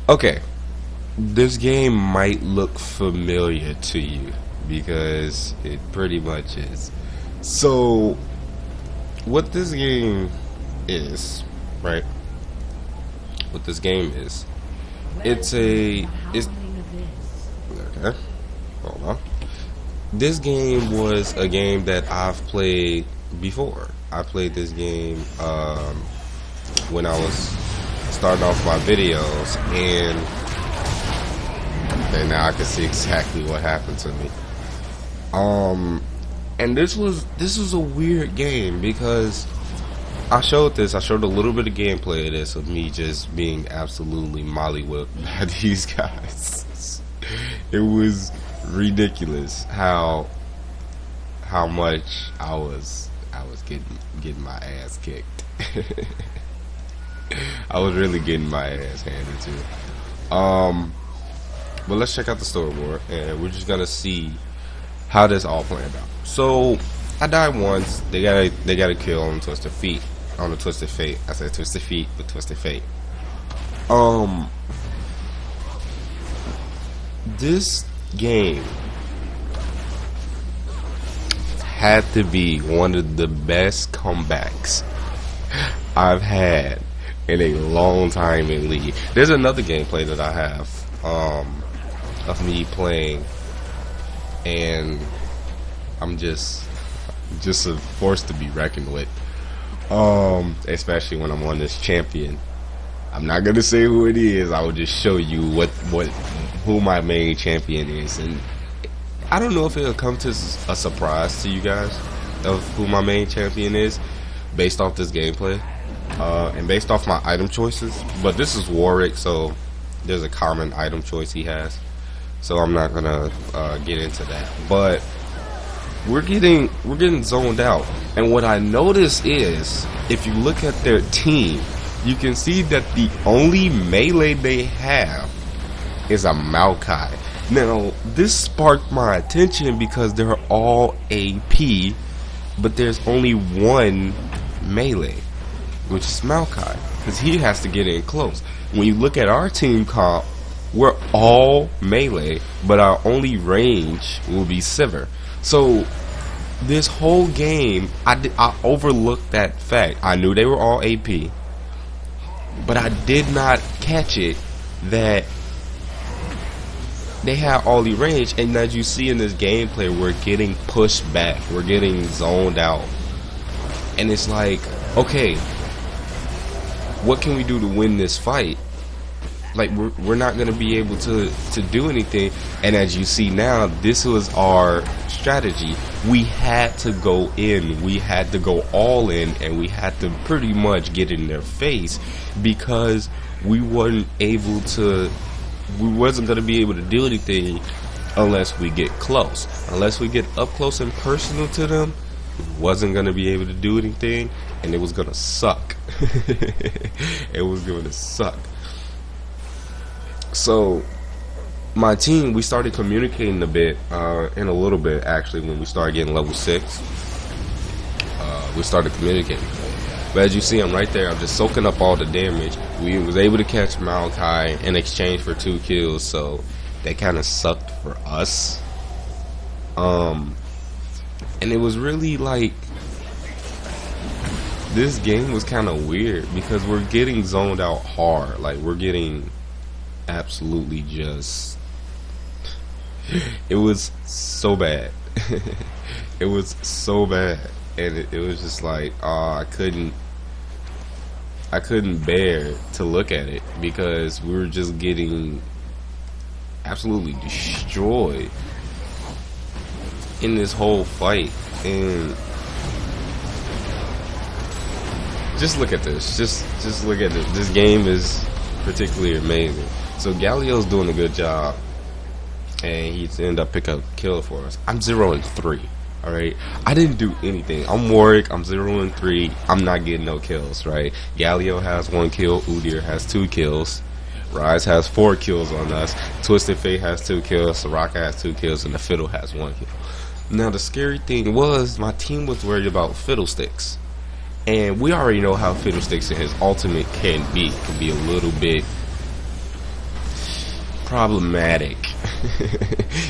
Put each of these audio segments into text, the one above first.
Okay, this game might look familiar to you because it pretty much is. So, what this game is, right? What this game is, it's okay. Hold on. This game was a game that I've played before. I played this game when I was starting off my videos, and now I can see exactly what happened to me. And this was a weird game because I showed a little bit of gameplay of this, of me just being absolutely mollywhipped by these guys. It was ridiculous how much I was getting my ass kicked. I was really getting my ass handed to. But let's check out the storyboard, and we're just gonna see how this all planned out. So I died once. They got a kill on Twisted Feet. On the Twisted Fate. I said Twisted Feet, but Twisted Fate. This game had to be one of the best comebacks I've had in a long time in League. There's another gameplay that I have of me playing, and I'm just a force to be reckoned with. Especially when I'm on this champion. I'm not gonna say who it is. I will just show you who my main champion is, and I don't know if it'll come to a surprise to you guys of who my main champion is based off this gameplay and based off my item choices. But this is Warwick, so there's a common item choice he has. So I'm not gonna get into that. But we're getting zoned out, and what I notice is, if you look at their team, you can see that the only melee they have is a Maokai. Now this sparked my attention because they're all AP, but there's only one melee, which is Maokai, because he has to get in close. When you look at our team comp, we're all melee, but our only range will be Sivir. So this whole game, I overlooked that fact. I knew they were all AP, but I did not catch it that they had all the range. And as you see in this gameplay, we're getting pushed back, we're getting zoned out, and it's like, okay, what can we do to win this fight? Like, we're not going to be able to do anything. And as you see now, this was our strategy. We had to go in, we had to go all in, and we had to pretty much get in their face, because we wasn't going to be able to do anything unless we get close. Unless we get up close and personal to them, we wasn't going to be able to do anything, and it was going to suck. It was going to suck. So my team, we started communicating a bit, in a little bit actually, when we started getting level 6. We started communicating. But as you see, I'm right there. I'm just soaking up all the damage. We was able to catch Maokai in exchange for 2 kills, so that kind of sucked for us. And it was really like, this game was kind of weird because we're getting zoned out hard. Like, we're getting absolutely just, it was so bad. It was so bad, and it was just like, I couldn't bear to look at it because we were just getting absolutely destroyed in this whole fight. And just look at this, just look at this. This game is particularly amazing. So Galio's doing a good job, and he's ended up picking up a kill for us. I'm 0-3. Alright, I didn't do anything. I'm Warwick, I'm 0-3. I'm not getting no kills, right? Galio has 1 kill, Udyr has 2 kills, Ryze has 4 kills on us, Twisted Fate has 2 kills, Soraka has 2 kills, and the Fiddle has 1 kill. Now the scary thing was, my team was worried about Fiddlesticks. And we already know how Fiddlesticks in his ultimate can be. It can be a little bit problematic.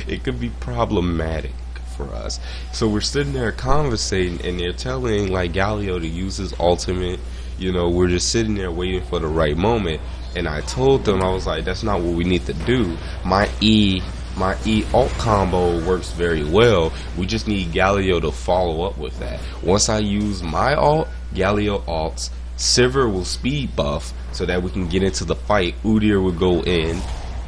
It could be problematic for us. So we're sitting there conversating, and they're telling like Galio to use his ultimate. You know, we're just sitting there waiting for the right moment. And I told them, I was like, that's not what we need to do. My E alt combo works very well. We just need Galio to follow up with that. Once I use my alt, Galio alts, Sivir will speed buff so that we can get into the fight. Udyr will go in,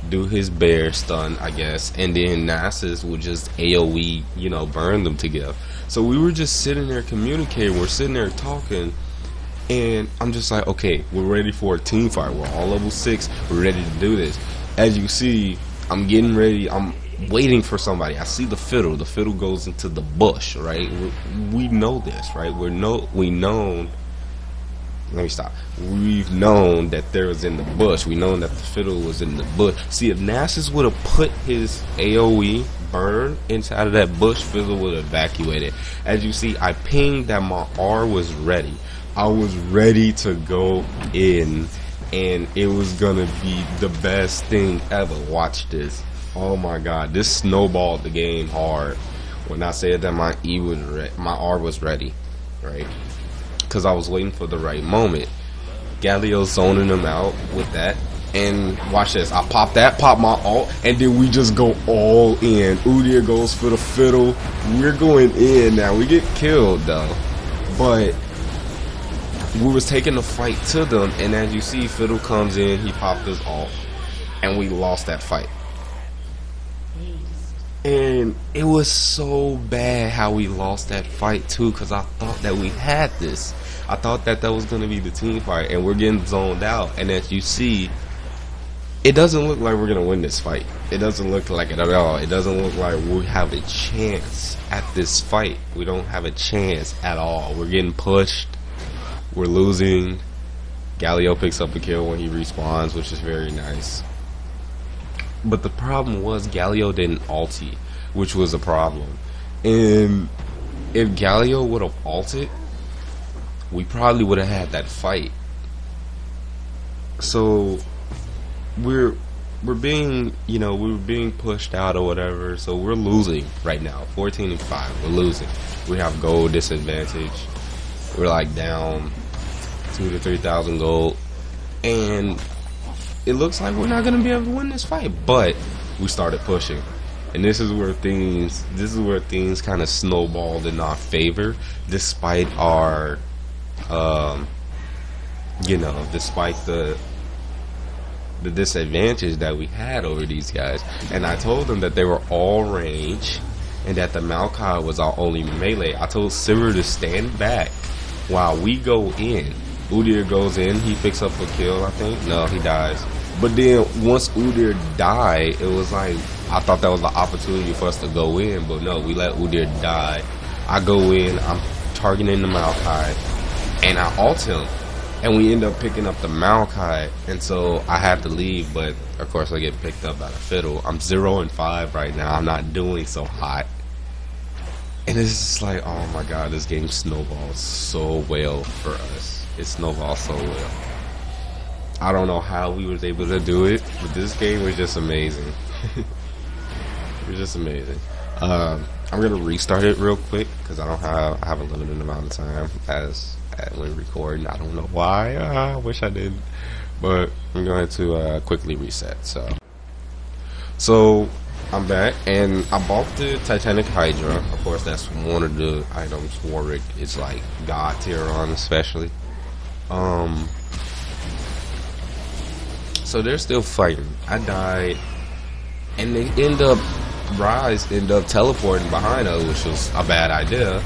do his bear stun, I guess, and then Nasus will just AoE, you know, burn them together. So we were just sitting there communicating, we're sitting there talking, and I'm just like, okay, we're ready for a team fight. We're all level 6, we're ready to do this. As you see, I'm getting ready, I'm waiting for somebody. I see the fiddle goes into the bush, right? We know this, right? We've known that there was in the bush. We known that the fiddle was in the bush. See, if Nasus would have put his AoE burn inside of that bush, fiddle would have evacuated. As you see, I pinged that my R was ready. I was ready to go in, and it was gonna be the best thing ever. Watch this. Oh my god, this snowballed the game hard. When I said that my my R was ready, right? Because I was waiting for the right moment. Galio zoning them out with that, and watch this. I pop my ult, and then we just go all in. Udyr goes for the fiddle. We're going in now. We get killed though, but we was taking the fight to them, and as you see, fiddle comes in, he popped his ult, and we lost that fight. And it was so bad how we lost that fight too, because I thought that we had this. I thought that was going to be the team fight, and we're getting zoned out. And as you see, it doesn't look like we're going to win this fight. It doesn't look like it at all. It doesn't look like we have a chance at this fight. We don't have a chance at all. We're getting pushed. We're losing. Galio picks up a kill when he respawns, which is very nice. But the problem was Galio didn't ulti, which was a problem. And if Galio would have ulted, we probably would have had that fight. So we're being, you know, we were being pushed out or whatever. So we're losing right now, 14-5. We're losing. We have gold disadvantage. We're like down 2,000 to 3,000 gold, and it looks like we're not gonna be able to win this fight. But we started pushing, and this is where things kind of snowballed in our favor, despite our, you know, despite the disadvantage that we had over these guys. And I told them that they were all range, and that the Maokai was our only melee. I told Sivir to stand back while we go in. Udyr goes in, he picks up a kill, I think. No, he dies. But then once Udyr died, it was like, I thought that was the opportunity for us to go in, but no, we let Udyr die. I go in, I'm targeting the Maokai, and I ult him, and we end up picking up the Maokai, and so I had to leave, but of course I get picked up by the fiddle. I'm 0-5 right now. I'm not doing so hot. And it's just like, oh my god, this game snowballs so well for us. It snowballed so well. I don't know how we was able to do it, but this game was just amazing. It was just amazing. I'm gonna restart it real quick because I have a limited amount of time when recording. I don't know why. I wish I did, but I'm going to quickly reset. So I'm back, and I bought the Titanic Hydra. Of course, that's one of the items Warwick is like god tier on, especially. So they're still fighting. I died, and they Ryze end up teleporting behind us, which was a bad idea.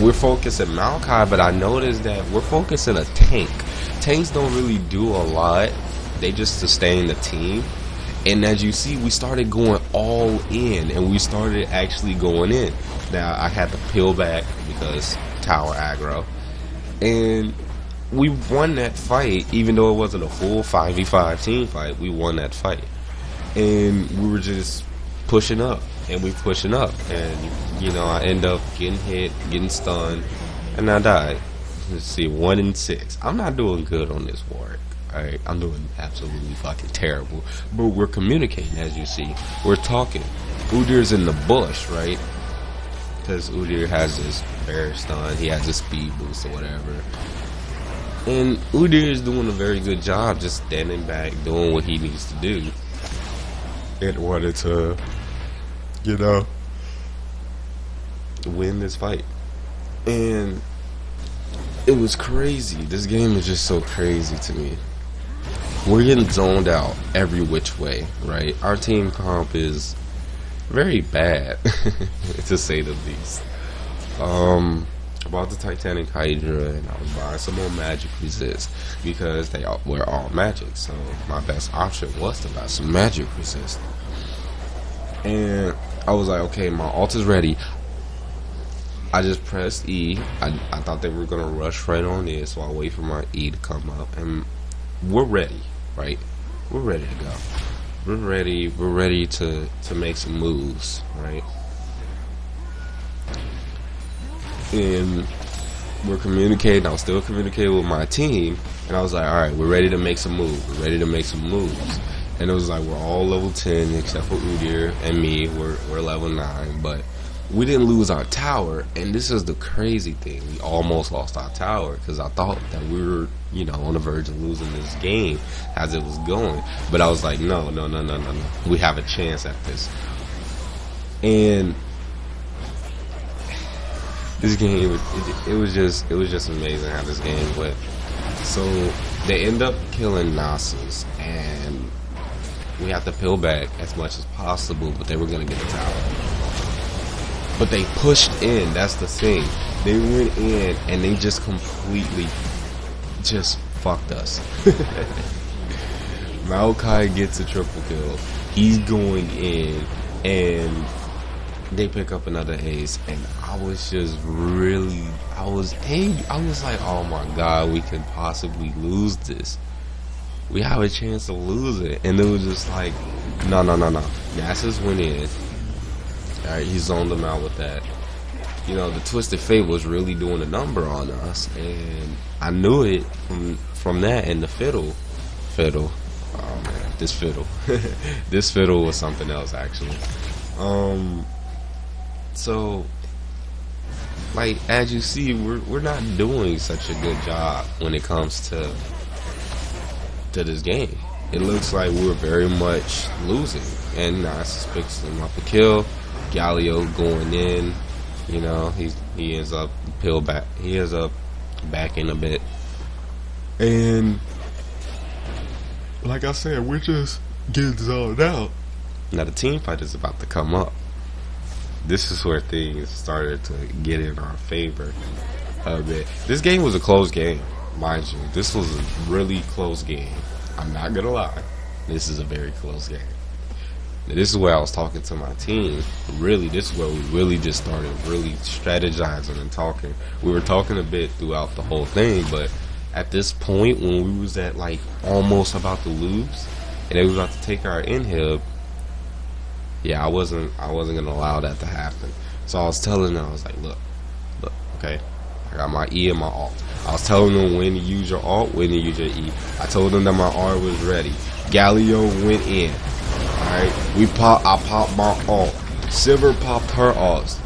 We're focusing Maokai, but I noticed that we're focusing a tank. Tanks don't really do a lot. They just sustain the team. And as you see, we started going all in, and we started actually going in. Now, I had to peel back because tower aggro. And we won that fight, even though it wasn't a full 5v5 team fight. We won that fight. And we were just pushing up, and we pushing up. And, you know, I end up getting hit, getting stunned, and I died. Let's see, 1-6. I'm not doing good on this Warwick. Alright, I'm doing absolutely fucking terrible. But we're communicating, as you see. We're talking. Udyr's in the bush, right? Because Udyr has his bear stun, he has his speed boost or whatever. And Udyr is doing a very good job just standing back, doing what he needs to do in order to, you know, win this fight. And it was crazy. This game is just so crazy to me. We're getting zoned out every which way, right? Our team comp is very bad, to say the least. I bought the Titanic Hydra, and I was buying some more magic resist because we're all magic. So my best option was to buy some magic resist. And I was like, okay, my ult is ready. I just pressed E. I thought they were gonna rush right on in, so I wait for my E to come up, and we're ready, right? We're ready to go. We're ready to make some moves, right? And we're communicating. I was still communicating with my team, and I was like, alright, we're ready to make some moves. We're ready to make some moves. And it was like, we're all level 10 except for Udyr and me. We're level 9, but we didn't lose our tower. And this is the crazy thing. We almost lost our tower because I thought that we were, you know, on the verge of losing this game as it was going. But I was like, no. We have a chance at this. And this game, it was just amazing how this game went. So they end up killing Nasus, and we have to peel back as much as possible, but they were gonna get the tower. But they pushed in, that's the thing. They went in and they just completely just fucked us. Maokai gets a triple kill. He's going in, and they pick up another ace, and I was just really, I was angry. I was like, oh my god, we can possibly lose this. We have a chance to lose it. And it was just like, no. Nasus went in. Alright, he zoned them out with that. You know, the Twisted Fate was really doing a number on us, and I knew it from that. And the fiddle. Oh man, this fiddle. This fiddle was something else, actually. So, like, as you see, we're not doing such a good job when it comes to this game. It looks like we're very much losing, and Nasus picks him up a kill. Galio going in, you know, he ends up peel back. He ends up backing a bit, and like I said, we're just getting zoned out. Now the team fight is about to come up. This is where things started to get in our favor a bit. This game was a close game, mind you. This was a really close game. I'm not gonna lie. This is a very close game. Now, this is where I was talking to my team. Really, this is where we really just started really strategizing and talking. We were talking a bit throughout the whole thing, but at this point, when we was at like almost about to lose, and they was about to take our inhib, yeah, I wasn't gonna allow that to happen. So I was telling them, I was like, look, okay, I got my E and my alt. I was telling them when to use your alt, when to use your E. I told them that my R was ready. Galio went in. Alright, I popped my alt. Sivir popped her alts.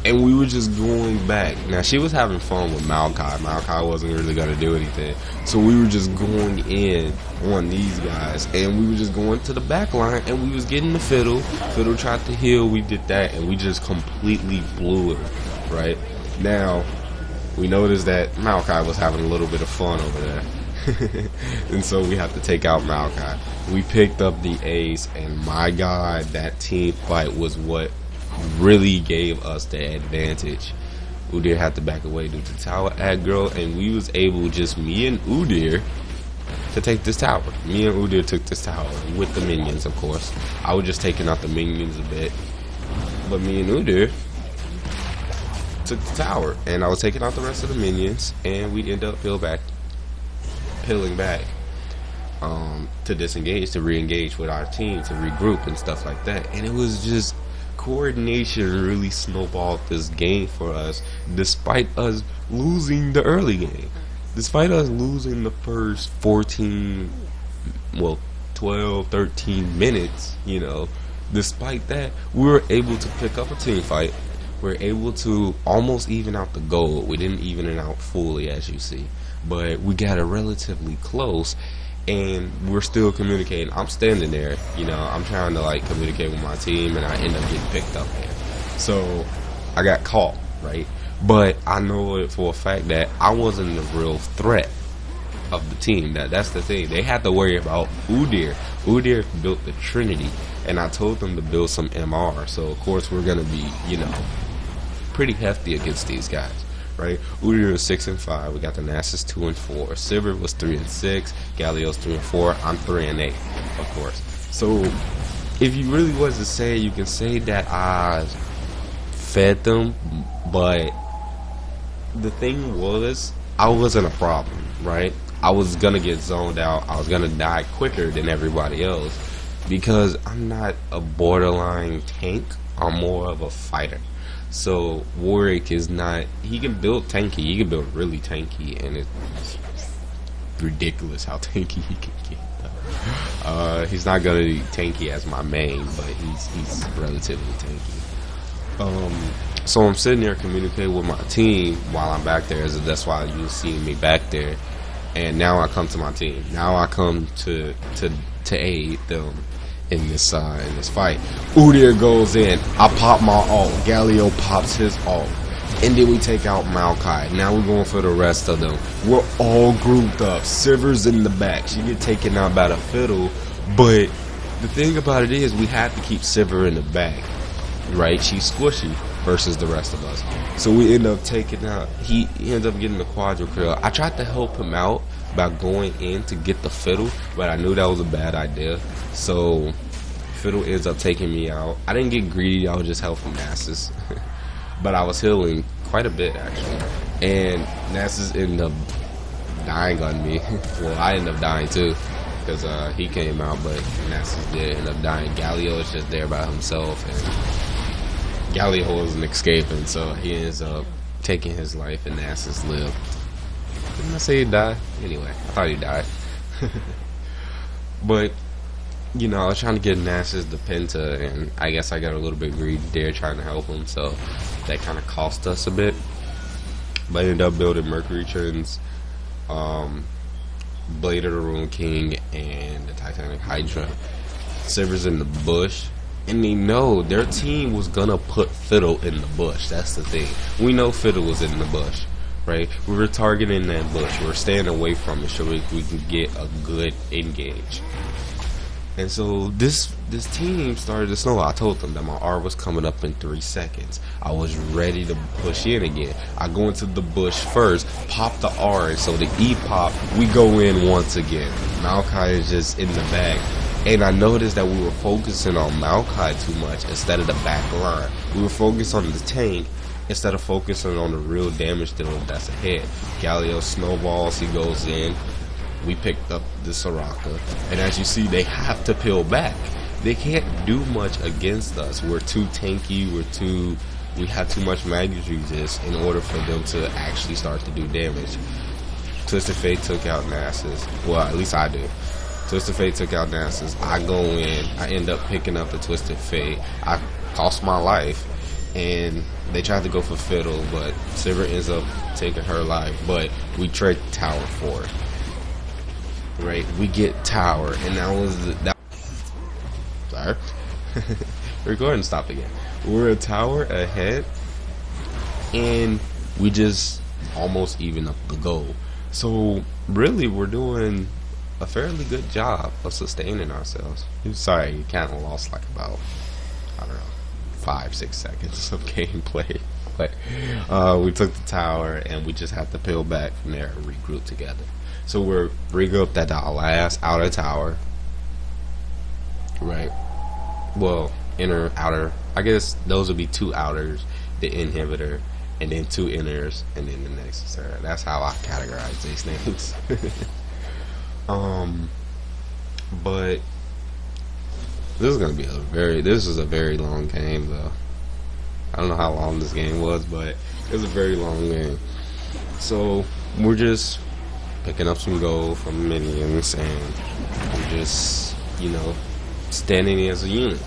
And we were just going back. Now, she was having fun with Maokai. Maokai wasn't really going to do anything. So we were just going in on these guys. And we were just going to the back line. And we was getting the Fiddle. Fiddle tried to heal. We did that. And we just completely blew it. Right? Now, we noticed that Maokai was having a little bit of fun over there. And so we have to take out Maokai. We picked up the ace. And my god, that team fight was what really gave us the advantage. Udyr had to back away due to tower aggro, and we was able, just me and Udyr, to take this tower. Me and Udyr took this tower with the minions, of course. I was just taking out the minions a bit, but me and Udyr took the tower, and I was taking out the rest of the minions, and we ended up peeling back to disengage, to re-engage with our team, to regroup and stuff like that. And it was just coordination really snowballed this game for us, despite us losing the early game. Despite us losing the first 14, well, 12, 13 minutes, despite that, we were able to pick up a team fight. We were able to almost even out the goal. We didn't even it out fully, as you see, but we got it relatively close, and we're still communicating. I'm standing there, I'm trying to communicate with my team, and I end up getting picked up there. So I got caught, right? But I know it for a fact that I wasn't the real threat of the team. That's the thing. They had to worry about Udyr. Udyr built the Trinity, and I told them to build some MR. So of course we're gonna be, pretty hefty against these guys, right? Udyr is 6-5. We got the Nasus 2-4. Sivir was 3-6. Galio's 3-4. I'm 3-8, of course. So if you really was to say, you can say that I fed them, but the thing was, I wasn't a problem, right? I was gonna get zoned out. I was gonna die quicker than everybody else because I'm not a borderline tank. I'm more of a fighter. So Warwick is not. He can build tanky. He can build really tanky, and it's ridiculous how tanky he can get. He's not gonna be tanky as my main, but he's relatively tanky. So I'm sitting there communicating with my team while I'm back there. That's why you see me back there. And now I come to my team. Now I come to aid them in this fight. Udyr goes in. I pop my ult. Galio pops his ult. And then we take out Maokai. Now we're going for the rest of them. We're all grouped up. Sivir's in the back. She get taken out by the fiddle. But the thing about it is we have to keep Sivir in the back. Right? She's squishy versus the rest of us. So we end up taking out, he ends up getting the quadrucryl. I tried to help him out by going in to get the fiddle, but I knew that was a bad idea. So fiddle ends up taking me out. I didn't get greedy, I was just helping Nasus. But I was healing quite a bit actually. And Nasus ended up dying on me. Well, I ended up dying too, because he came out, but Nasus did end up dying. Galio is just there by himself, and Galio wasn't escaping, so he ends up taking his life, and Nasus lived. Didn't I say he died? Anyway, I thought he died. But, I was trying to get Nasus the Penta, and I guess I got a little bit greedy there trying to help him, so that kind of cost us a bit. But I ended up building Mercury Trins, Blade of the Rune King, and the Titanic Hydra. Sivir's in the bush. And they know their team was gonna put Fiddle in the bush. That's the thing. We know Fiddle was in the bush, right? We were targeting that bush. We were staying away from it so we can get a good engage. And so this team started to snow. I told them that my R was coming up in 3 seconds. I was ready to push in again. I go into the bush first, pop the R, and so the E pop, we go in once again. Maokai is just in the back. And I noticed that we were focusing on Maokai too much instead of the back line. We were focused on the tank instead of focusing on the real damage dealer that's ahead. Galio snowballs, he goes in. We picked up the Soraka. And as you see, they have to peel back. They can't do much against us. We're too tanky, we have too much magic resist in order for them to actually start to do damage. Twisted Fate took out Nasus. Well, at least I did. Twisted Fate took out Nasus. I go in. I end up picking up the Twisted Fate. I cost my life. And they tried to go for Fiddle, but Sivir ends up taking her life. But we trade Tower for it. Right? We get Tower. And that was sorry. We're going to stop again. We're a tower ahead. And we just almost even up the goal. So really we're doing a fairly good job of sustaining ourselves. Sorry, you kind of lost like about, I don't know, 5-6 seconds of gameplay. But we took the tower and we just had to peel back from there and regroup together. So we're regrouped at our last outer tower. Right. Well, inner, outer. I guess those would be 2 outers, the inhibitor, and then 2 inners, and then the next. So that's how I categorize these names. But this is a very long game though. I don't know how long this game was, but it was a very long game. So we're just picking up some gold from minions, and I'm just, you know, standing as a unit.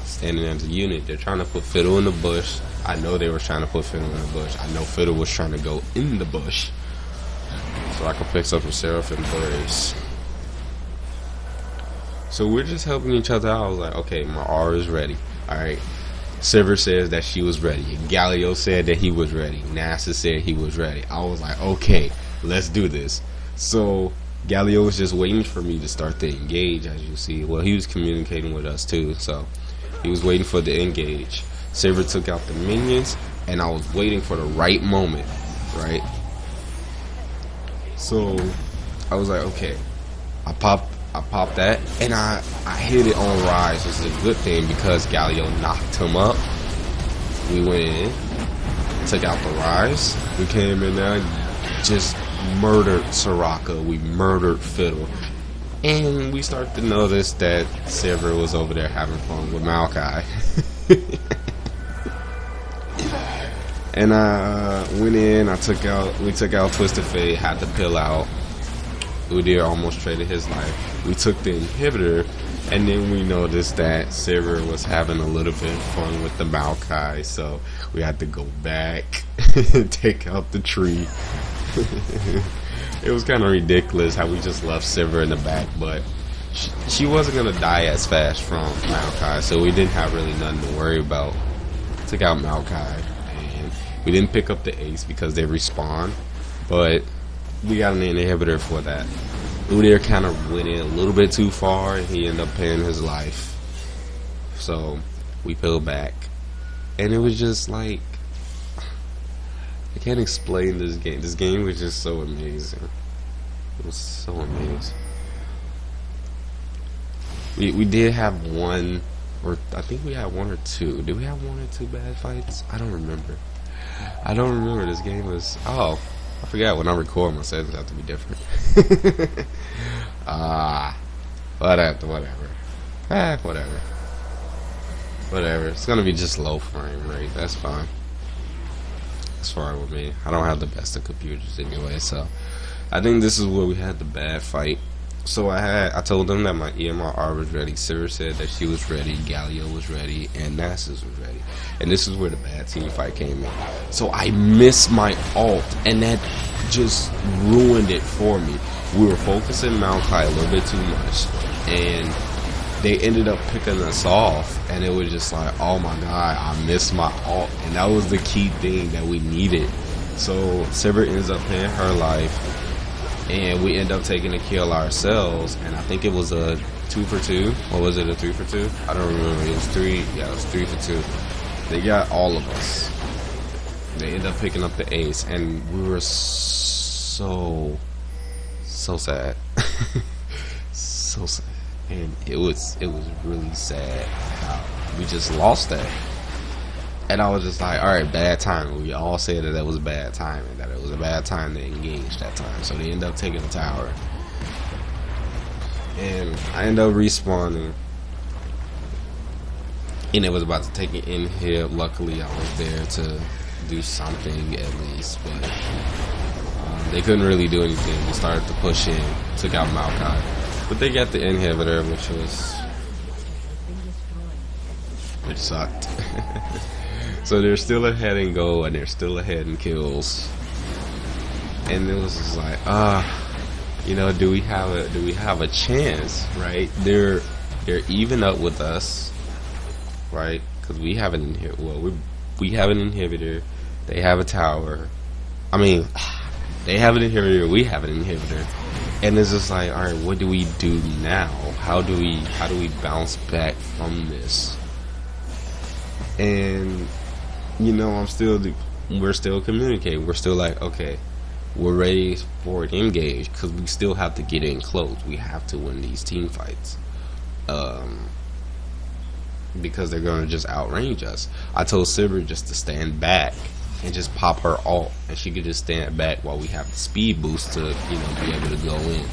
They're trying to put Fiddle in the bush. I know they were trying to put Fiddle in the bush. I know Fiddle was trying to go in the bush so I could pick up some Seraphim berries. So we're just helping each other out. I was like, okay, my R is ready. Alright. Sivir says that she was ready. Galio said that he was ready. NASA said he was ready. I was like, okay, let's do this. So Galio was just waiting for me to start the engage, as you see. Well, he was communicating with us too, so he was waiting for the engage. Sivir took out the minions, and I was waiting for the right moment, right? So I was like, okay, I popped that, and I hit it on Rise, which is a good thing because Galio knocked him up. We went in, took out the Rise. We came in there, just murdered Soraka. We murdered Fiddle, and we started to notice that Sivir was over there having fun with Maokai. And I went in. We took out Twisted Fate. Had to pill out. Udyr almost traded his life. We took the inhibitor, and then we noticed that Sivir was having a little bit of fun with the Maokai, so we had to go back and take out the tree. It was kind of ridiculous how we just left Sivir in the back, but she wasn't going to die as fast from Maokai, so we didn't have really nothing to worry about. Took out Maokai, and we didn't pick up the ace because they respawn, but we got an inhibitor for that. Udyr kind of went in a little bit too far, and he ended up paying his life. So we peeled back, and it was just like, I can't explain this game. This game was just so amazing. It was so amazing. We did have one, or I think we had one or two. Did we have one or two bad fights? I don't remember. This game was, oh, I forgot when I record my settings have to be different. Whatever. It's gonna be just low frame rate. That's fine. That's fine with me. I don't have the best of computers anyway, so I think this is where we had the bad fight. So I told them that my EMR was ready. Sivir said that she was ready. Galio was ready, and Nasus was ready. And this is where the bad team fight came in. So I missed my ult, and that just ruined it for me. We were focusing Maokai a little bit too much, and they ended up picking us off, and it was just like, oh my god, I missed my ult, and that was the key thing that we needed. So Sivir ends up paying her life, and we end up taking a kill ourselves, and I think it was a 2 for 2, or was it a 3 for 2? I don't remember. It was 3. Yeah, it was 3 for 2. They got all of us. They end up picking up the ace, and we were so sad. So sad. And it was really sad how we just lost that. And I was just like, alright, bad timing. We all said that was bad timing, that it was a bad time to engage that time. So they end up taking the tower. And I end up respawning. And it was about to take an inhib. Luckily, I was there to do something at least. But they couldn't really do anything. They started to push in, took out Maokai. But they got the inhibitor, which sucked. So they're still ahead in gold, and they're still ahead in kills. And it was just like, you know, do we have a chance, right? They're even up with us, right? Because we have an inhibitor. Well, we have an inhibitor. They have a tower. I mean, they have an inhibitor. We have an inhibitor. And it's just like, all right, what do we do now? How do we bounce back from this? And you know, we're still communicating. We're still like, okay, we're ready for an engage because we still have to get in close. We have to win these team fights, because they're gonna just outrange us. I told Sivir just to stand back and just pop her ult, and she could just stand back while we have the speed boost to, you know, be able to go in.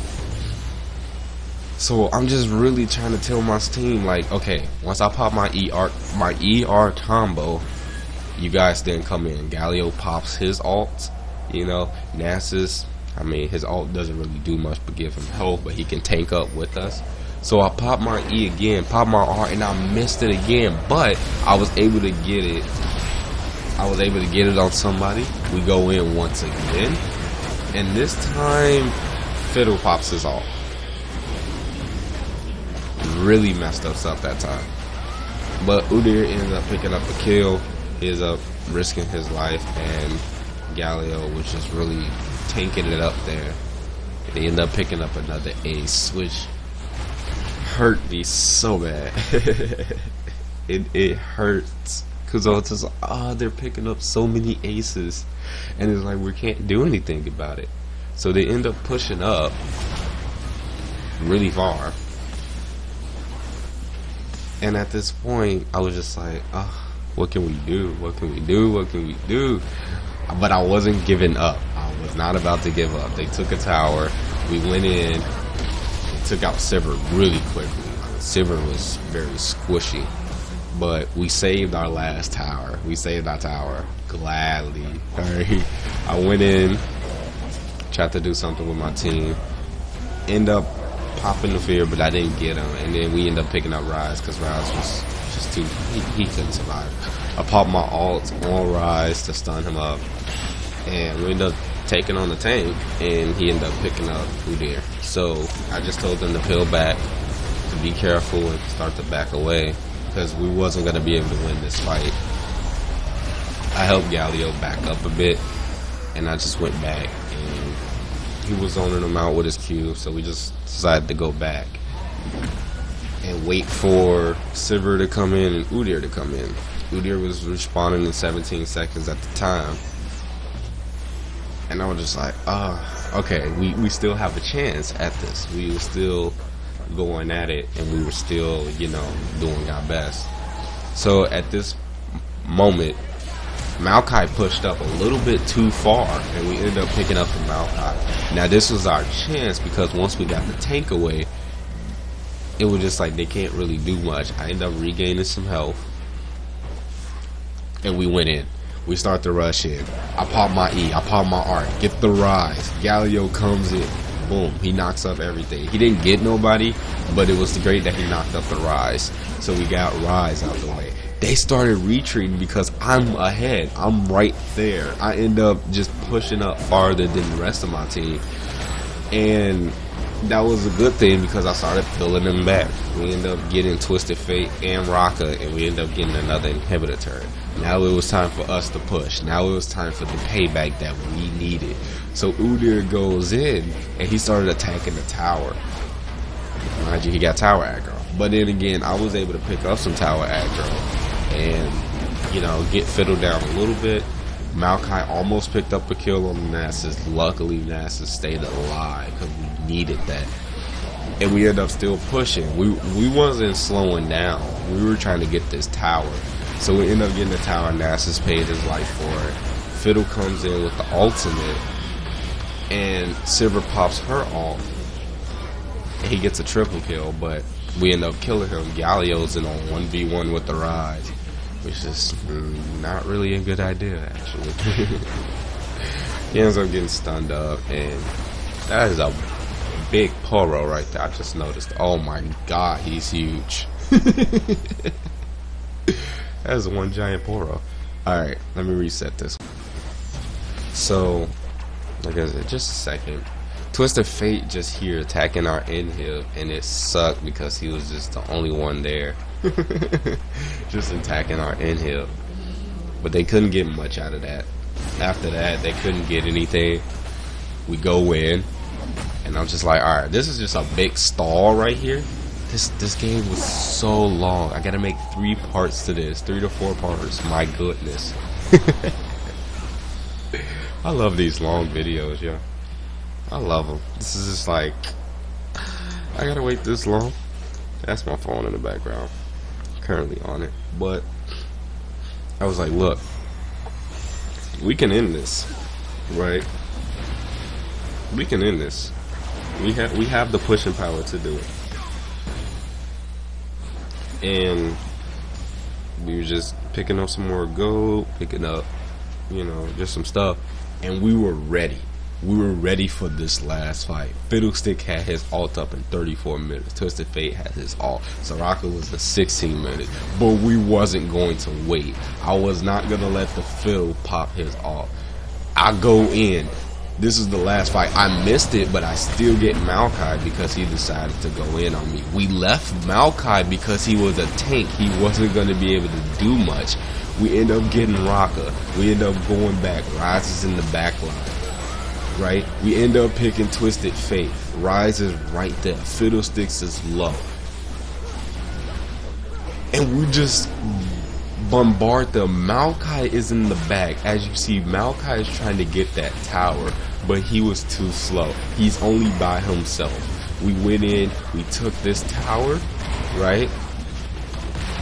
So I'm just really trying to tell my team, like, okay, once I pop my ER combo, you guys then come in. Galio pops his ult, you know, Nasus I mean, his ult doesn't really do much but give him health, but he can tank up with us. So I popped my E again, popped my R, and I missed it again, but I was able to get it. I was able to get it on somebody. We go in once again, and this time, Fiddle pops his ult. Really messed us up that time. But Udyr ends up picking up a kill. He ends up risking his life, and Galio was just really tanking it up there. They end up picking up another ace, which hurt me so bad. it hurts because it's just they're picking up so many aces, and it's like we can't do anything about it. So they end up pushing up really far, and at this point I was just like, what can we do? What can we do? What can we do? But I wasn't giving up. I was not about to give up. They took a tower. We went in. They took out Sivir really quickly. Sivir was very squishy. But we saved our last tower. We saved our tower gladly. Alright. I went in, tried to do something with my team. End up popping the fear, but I didn't get him. And then we end up picking up Ryze because Ryze was just too. He couldn't survive. I popped my ult on Ryze to stun him up, and we ended up taking on the tank, and he ended up picking up Udyr. So I just told them to peel back, to be careful, and start to back away, because we wasn't going to be able to win this fight. I helped Galio back up a bit, and I just went back, and he was zoning him out with his Q, so we just decided to go back and wait for Sivir to come in and Udyr to come in. Udyr was respawning in 17 seconds at the time, and I was just like, okay, we still have a chance at this. We were still going at it, and we were still, doing our best. So at this moment, Maokai pushed up a little bit too far, and we ended up picking up the Maokai. Now this was our chance, because once we got the tank away, it was just like they can't really do much. I ended up regaining some health, and we went in. We start to rush in. I pop my E, I pop my R, get the Ryze. Galio comes in, boom, he knocks up everything. He didn't get nobody, but it was great that he knocked up the Ryze. So we got Ryze out the way. They started retreating because I'm ahead. I'm right there. I end up just pushing up farther than the rest of my team, and that was a good thing because I started pulling them back. We ended up getting Twisted Fate and Raka, and we ended up getting another inhibitor turret. Now it was time for us to push. Now it was time for the payback that we needed. So Udyr goes in, and he started attacking the tower. Mind you, he got tower aggro. But then again, I was able to pick up some tower aggro and, get Fiddle down a little bit. Maokai almost picked up a kill on Nasus. Luckily, Nasus stayed alive because we needed that. And we ended up still pushing. We wasn't slowing down. We were trying to get this tower. So we ended up getting the tower. Nasus paid his life for it. Fiddle comes in with the ultimate, and Sivir pops her ult. And he gets a triple kill, but we end up killing him. Galio's in a 1v1 with the Ryze, which is not really a good idea, actually. He ends up getting stunned up, and that is a big Poro right there. I just noticed. Oh my god, he's huge. That is one giant Poro. Alright, let me reset this. So, like I said, just a second. Twisted Fate just here attacking our inhill, and it sucked because he was just the only one there. Just attacking our inhill. But they couldn't get much out of that. After that, they couldn't get anything. We go in, and I'm just like, alright, this is just a big stall right here. This game was so long. I gotta make 3 parts to this. 3 to 4 parts. My goodness. I love these long videos, yo. I love them. This is just like, I gotta wait this long. That's my phone in the background. Currently on it. But I was like, look, we can end this, right? We can end this. We have the pushing power to do it. And we were just picking up some more gold, picking up, just some stuff, and we were ready. We were ready for this last fight. Fiddlestick had his ult up in 34 minutes. Twisted Fate had his ult. Soraka was the 16 minutes. But we wasn't going to wait. I was not going to let the Fiddle pop his ult. I go in. This is the last fight. I missed it, but I still get Maokai because he decided to go in on me. We left Maokai because he was a tank. He wasn't going to be able to do much. We end up getting Raka. We end up going back. Rise is in the back line. Right? We end up picking Twisted Fate. Rise is right there. Fiddlesticks is low. And we just bombard them. Maokai is in the back. As you see, Maokai is trying to get that tower, but he was too slow. He's only by himself. We went in, we took this tower, right?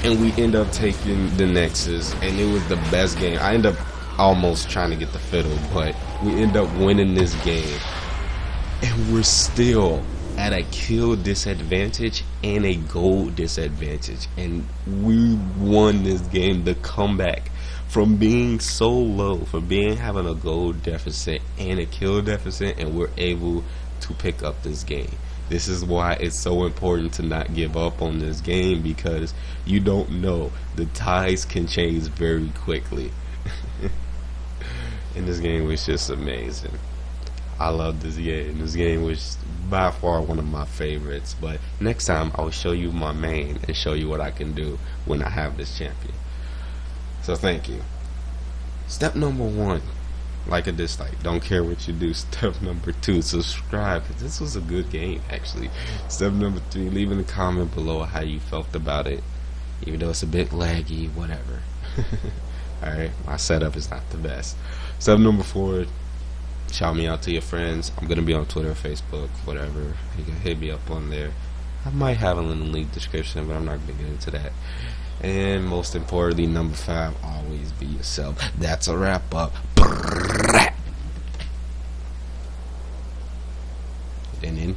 And we end up taking the Nexus, and it was the best game. I end up almost trying to get the Fiddle, but we end up winning this game. And we're still at a kill disadvantage and a gold disadvantage, and we won this game. The comeback from being so low, from having a gold deficit and a kill deficit, and we're able to pick up this game. This is why it's so important to not give up on this game, because you don't know, the tides can change very quickly. And this game was just amazing. I love this game. This game was by far one of my favorites. But next time I will show you my main and show you what I can do when I have this champion. So thank you. Step number 1, like or dislike. Don't care what you do. Step number 2, subscribe, because this was a good game actually. Step number 3, leave in the comment below how you felt about it. Even though it's a bit laggy, whatever. Alright, my setup is not the best. Step number 4, shout me out to your friends. I'm gonna be on Twitter, Facebook, whatever. You can hit me up on there. I might have it in the link description, but I'm not gonna get into that. And most importantly, number 5, always be yourself. That's a wrap up. And then